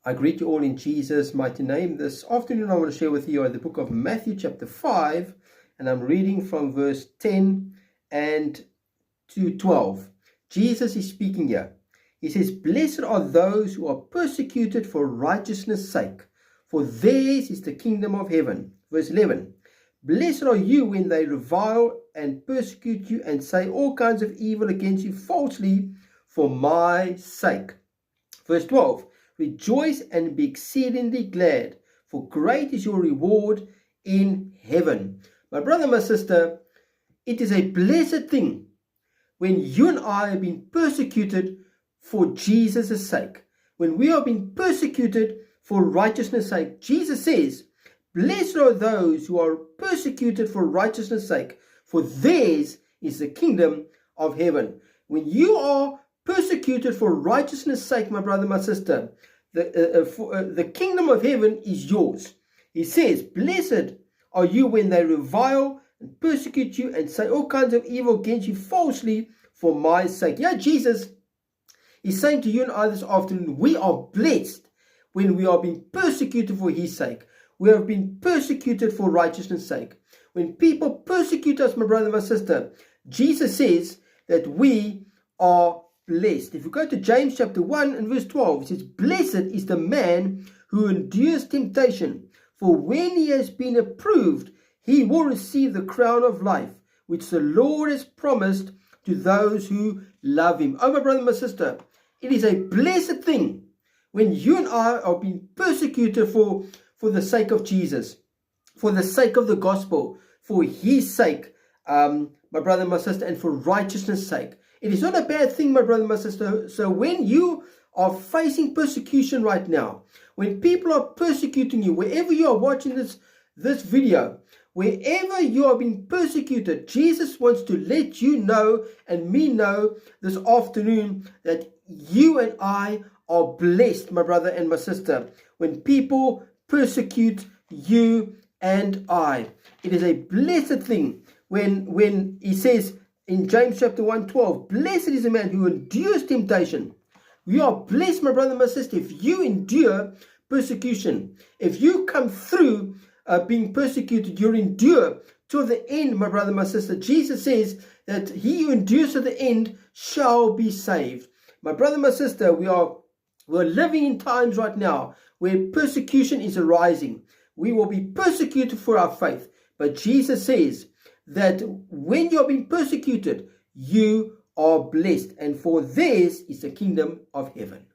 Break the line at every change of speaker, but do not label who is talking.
I greet you all in Jesus' mighty name. This afternoon I want to share with you the book of Matthew chapter 5, and I'm reading from verse 10 and to 12. Jesus is speaking here. He says, "Blessed are those who are persecuted for righteousness' sake, for theirs is the kingdom of heaven." Verse 11, "Blessed are you when they revile and persecute you and say all kinds of evil against you falsely for my sake." Verse 12, "Rejoice and be exceedingly glad, for great is your reward in heaven." My brother, my sister, it is a blessed thing when you and I are being persecuted for Jesus' sake. When we are being persecuted for righteousness' sake, Jesus says, "Blessed are those who are persecuted for righteousness' sake, for theirs is the kingdom of heaven." When you are persecuted for righteousness' sake, my brother, my sister, the kingdom of heaven is yours. He says, "Blessed are you when they revile and persecute you and say all kinds of evil against you falsely for my sake." Yeah, Jesus is saying to you and I this afternoon, we are blessed when we are being persecuted for his sake. We have been persecuted for righteousness' sake. When people persecute us, my brother, my sister, Jesus says that we are blessed. If you go to James chapter 1 and verse 12, it says, "Blessed is the man who endures temptation, for when he has been approved, he will receive the crown of life, which the Lord has promised to those who love him." Oh, my brother, my sister, it is a blessed thing when you and I are being persecuted for the sake of Jesus, for the sake of the gospel, for his sake, my brother, my sister, and for righteousness' sake. It is not a bad thing, my brother, my sister. So when you are facing persecution right now, when people are persecuting you, wherever you are watching this video, wherever you are being persecuted, Jesus wants to let you know and me know this afternoon that you and I are blessed, my brother and my sister, when people persecute you and I. It is a blessed thing when he says in James chapter 1:12, "Blessed is the man who endures temptation." We are blessed, my brother and my sister, if you endure persecution. If you come through being persecuted, you endure to the end, my brother, my sister. Jesus says that he who endures to the end shall be saved. My brother, my sister, we're living in times right now where persecution is arising. We will be persecuted for our faith. But Jesus says that when you're being persecuted, you are blessed, and for theirs is the kingdom of heaven.